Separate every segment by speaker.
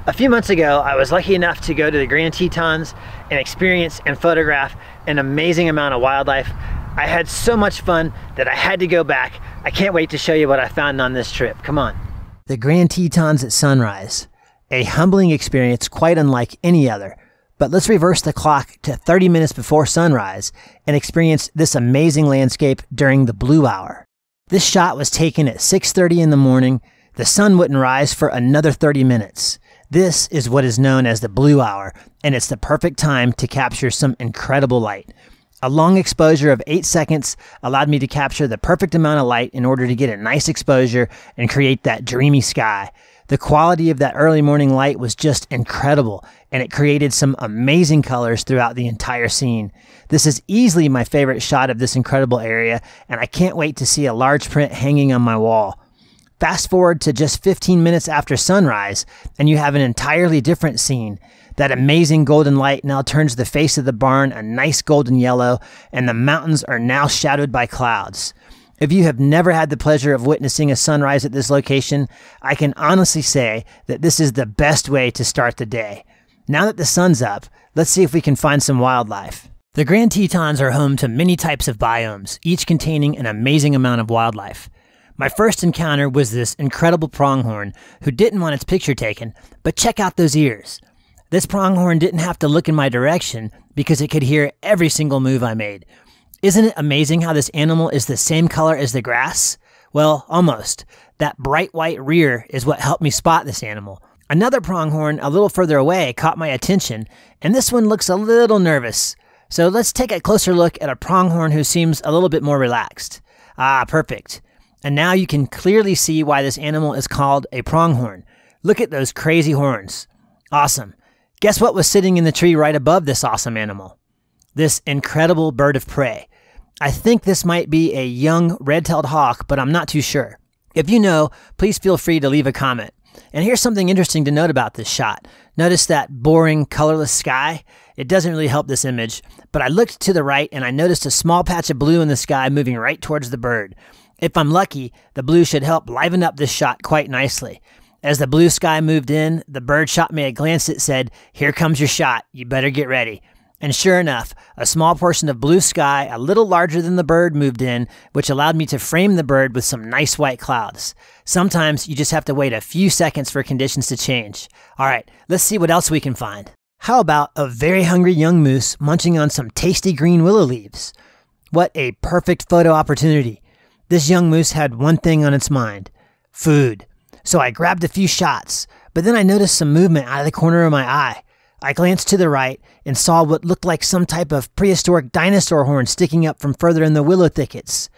Speaker 1: A few months ago, I was lucky enough to go to the Grand Tetons and experience and photograph an amazing amount of wildlife. I had so much fun that I had to go back. I can't wait to show you what I found on this trip. Come on. The Grand Tetons at sunrise. A humbling experience quite unlike any other. But let's reverse the clock to 30 minutes before sunrise and experience this amazing landscape during the blue hour. This shot was taken at 6:30 in the morning. The sun wouldn't rise for another 30 minutes. This is what is known as the blue hour, and it's the perfect time to capture some incredible light. A long exposure of 8 seconds allowed me to capture the perfect amount of light in order to get a nice exposure and create that dreamy sky. The quality of that early morning light was just incredible, and it created some amazing colors throughout the entire scene. This is easily my favorite shot of this incredible area, and I can't wait to see a large print hanging on my wall. Fast forward to just 15 minutes after sunrise, and you have an entirely different scene. That amazing golden light now turns the face of the barn a nice golden yellow, and the mountains are now shadowed by clouds. If you have never had the pleasure of witnessing a sunrise at this location, I can honestly say that this is the best way to start the day. Now that the sun's up, let's see if we can find some wildlife. The Grand Tetons are home to many types of biomes, each containing an amazing amount of wildlife. My first encounter was this incredible pronghorn who didn't want its picture taken, but check out those ears. This pronghorn didn't have to look in my direction because it could hear every single move I made. Isn't it amazing how this animal is the same color as the grass? Well, almost. That bright white rear is what helped me spot this animal. Another pronghorn a little further away caught my attention, and this one looks a little nervous. So let's take a closer look at a pronghorn who seems a little bit more relaxed. Ah, perfect. And now you can clearly see why this animal is called a pronghorn. Look at those crazy horns. Awesome. Guess what was sitting in the tree right above this awesome animal? This incredible bird of prey. I think this might be a young red-tailed hawk, but I'm not too sure. If you know, please feel free to leave a comment. And here's something interesting to note about this shot. Notice that boring, colorless sky? It doesn't really help this image, but I looked to the right and I noticed a small patch of blue in the sky moving right towards the bird. If I'm lucky, the blue should help liven up this shot quite nicely. As the blue sky moved in, the bird shot me a glance that said, "Here comes your shot, you better get ready." And sure enough, a small portion of blue sky, a little larger than the bird, moved in, which allowed me to frame the bird with some nice white clouds. Sometimes you just have to wait a few seconds for conditions to change. Alright, let's see what else we can find. How about a very hungry young moose munching on some tasty green willow leaves? What a perfect photo opportunity. This young moose had one thing on its mind: food. So I grabbed a few shots, but then I noticed some movement out of the corner of my eye. I glanced to the right and saw what looked like some type of prehistoric dinosaur horn sticking up from further in the willow thickets.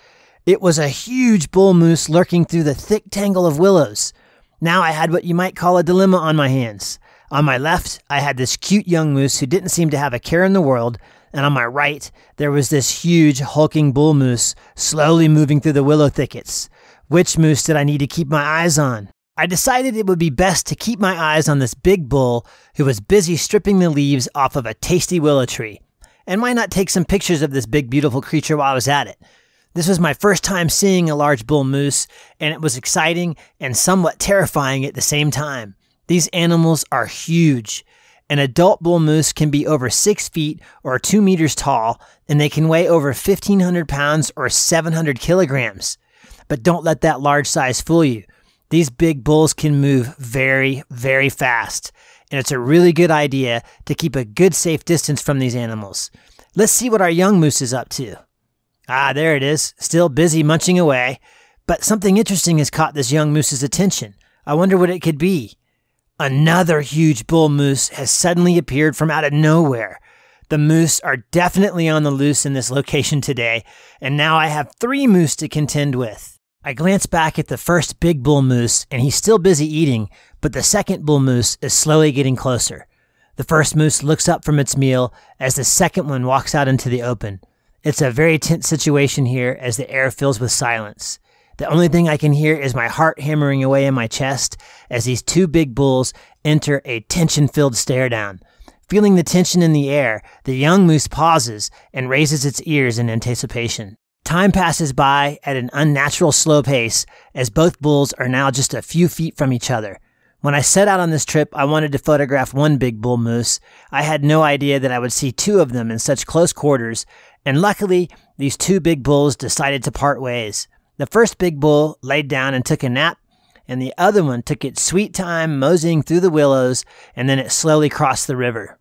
Speaker 1: It was a huge bull moose lurking through the thick tangle of willows. Now I had what you might call a dilemma on my hands. On my left, I had this cute young moose who didn't seem to have a care in the world, and on my right, there was this huge, hulking bull moose slowly moving through the willow thickets. Which moose did I need to keep my eyes on? I decided it would be best to keep my eyes on this big bull who was busy stripping the leaves off of a tasty willow tree. And why not take some pictures of this big, beautiful creature while I was at it? This was my first time seeing a large bull moose, and it was exciting and somewhat terrifying at the same time. These animals are huge. An adult bull moose can be over 6 feet or 2 meters tall, and they can weigh over 1,500 pounds or 700 kilograms. But don't let that large size fool you. These big bulls can move very, very fast, and it's a really good idea to keep a good safe distance from these animals. Let's see what our young moose is up to. Ah, there it is, still busy munching away. But something interesting has caught this young moose's attention. I wonder what it could be. Another huge bull moose has suddenly appeared from out of nowhere. The moose are definitely on the loose in this location today, and now I have 3 moose to contend with. I glance back at the first big bull moose, and he's still busy eating, but the second bull moose is slowly getting closer. The first moose looks up from its meal as the second one walks out into the open. It's a very tense situation here as the air fills with silence. The only thing I can hear is my heart hammering away in my chest as these 2 big bulls enter a tension-filled stare-down. Feeling the tension in the air, the young moose pauses and raises its ears in anticipation. Time passes by at an unnatural slow pace as both bulls are now just a few feet from each other. When I set out on this trip, I wanted to photograph one big bull moose. I had no idea that I would see two of them in such close quarters, and luckily, these two big bulls decided to part ways. The first big bull laid down and took a nap, and the other one took its sweet time moseying through the willows, and then it slowly crossed the river.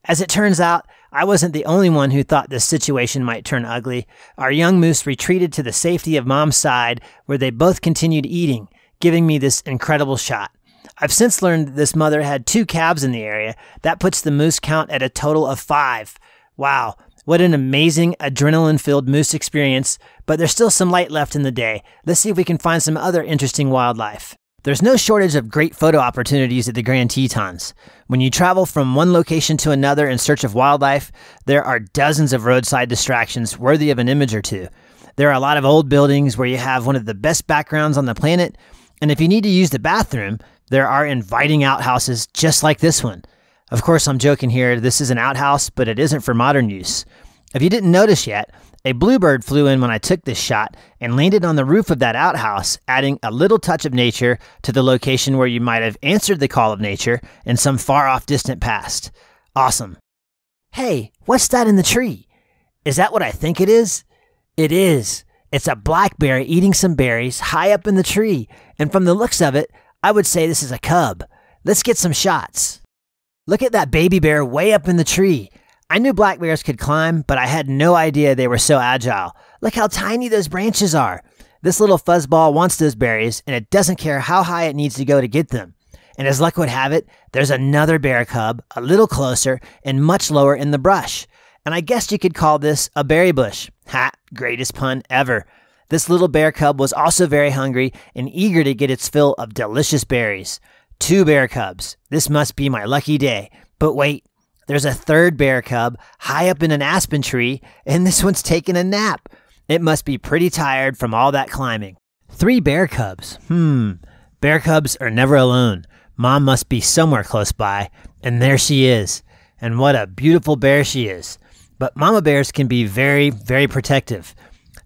Speaker 1: As it turns out, I wasn't the only one who thought this situation might turn ugly. Our young moose retreated to the safety of Mom's side, where they both continued eating, giving me this incredible shot. I've since learned that this mother had 2 calves in the area. That puts the moose count at a total of 5. Wow, what an amazing adrenaline-filled moose experience, but there's still some light left in the day. Let's see if we can find some other interesting wildlife. There's no shortage of great photo opportunities at the Grand Tetons. When you travel from one location to another in search of wildlife, there are dozens of roadside distractions worthy of an image or two. There are a lot of old buildings where you have one of the best backgrounds on the planet, and if you need to use the bathroom, there are inviting outhouses just like this one. Of course, I'm joking here. This is an outhouse, but it isn't for modern use. If you didn't notice yet, a bluebird flew in when I took this shot and landed on the roof of that outhouse, adding a little touch of nature to the location where you might have answered the call of nature in some far-off distant past. Awesome. Hey, what's that in the tree? Is that what I think it is? It is. It's a black bear eating some berries high up in the tree, and from the looks of it, I would say this is a cub. Let's get some shots. Look at that baby bear way up in the tree. I knew black bears could climb, but I had no idea they were so agile. Look how tiny those branches are. This little fuzzball wants those berries, and it doesn't care how high it needs to go to get them. And as luck would have it, there's another bear cub, a little closer and much lower in the brush. And I guess you could call this a berry bush. Ha! Greatest pun ever. This little bear cub was also very hungry and eager to get its fill of delicious berries. 2 bear cubs. This must be my lucky day. But wait, there's a third bear cub high up in an aspen tree, and this one's taking a nap. It must be pretty tired from all that climbing. 3 bear cubs. Bear cubs are never alone. Mom must be somewhere close by, and there she is. And what a beautiful bear she is. But mama bears can be very, very protective.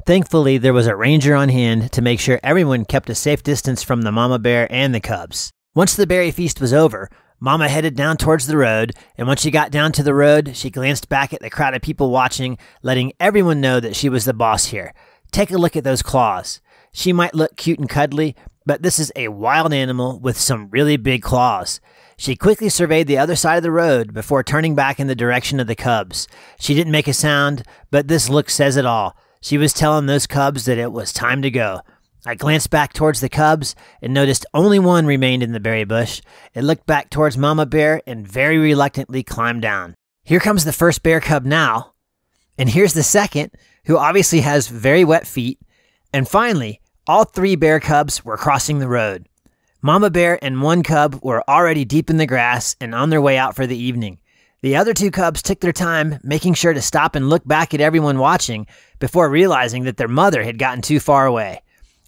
Speaker 1: Thankfully, there was a ranger on hand to make sure everyone kept a safe distance from the mama bear and the cubs. Once the berry feast was over, Mama headed down towards the road, and when she got down to the road, she glanced back at the crowd of people watching, letting everyone know that she was the boss here. Take a look at those claws. She might look cute and cuddly, but this is a wild animal with some really big claws. She quickly surveyed the other side of the road before turning back in the direction of the cubs. She didn't make a sound, but this look says it all. She was telling those cubs that it was time to go. I glanced back towards the cubs and noticed only one remained in the berry bush. It looked back towards Mama Bear and very reluctantly climbed down. Here comes the first bear cub now. And here's the second, who obviously has very wet feet. And finally, all 3 bear cubs were crossing the road. Mama Bear and 1 cub were already deep in the grass and on their way out for the evening. The other 2 cubs took their time, making sure to stop and look back at everyone watching before realizing that their mother had gotten too far away.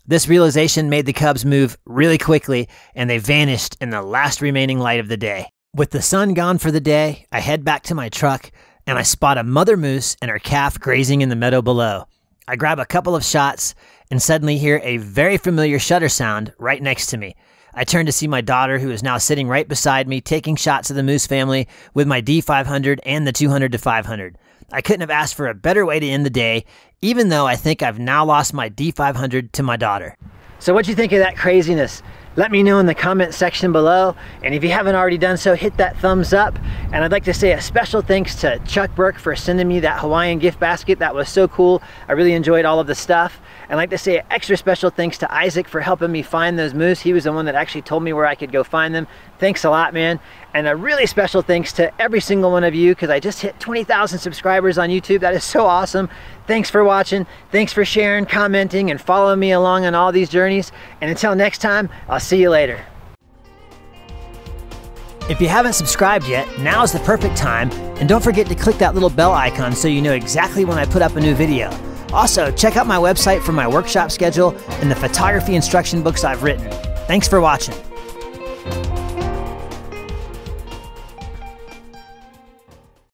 Speaker 1: This realization made the cubs move really quickly, and they vanished in the last remaining light of the day. With the sun gone for the day, I head back to my truck, and I spot a mother moose and her calf grazing in the meadow below. I grab a couple of shots and suddenly hear a very familiar shutter sound right next to me. I turn to see my daughter, who is now sitting right beside me, taking shots of the moose family with my D500 and the 200-500. I couldn't have asked for a better way to end the day, even though I think I've now lost my D500 to my daughter. So what'd you think of that craziness? Let me know in the comment section below, and if you haven't already done so, hit that thumbs up. And I'd like to say a special thanks to Chuck Burke for sending me that Hawaiian gift basket. That was so cool. I really enjoyed all of the stuff. I'd like to say an extra special thanks to Isaac for helping me find those moose. He was the one that actually told me where I could go find them. Thanks a lot, man. And a really special thanks to every single one of you, because I just hit 20,000 subscribers on YouTube. That is so awesome. Thanks for watching. Thanks for sharing, commenting, and following me along on all these journeys. And until next time, I'll see you later. If you haven't subscribed yet, now is the perfect time. And don't forget to click that little bell icon so you know exactly when I put up a new video. Also, check out my website for my workshop schedule and the photography instruction books I've written. Thanks for watching.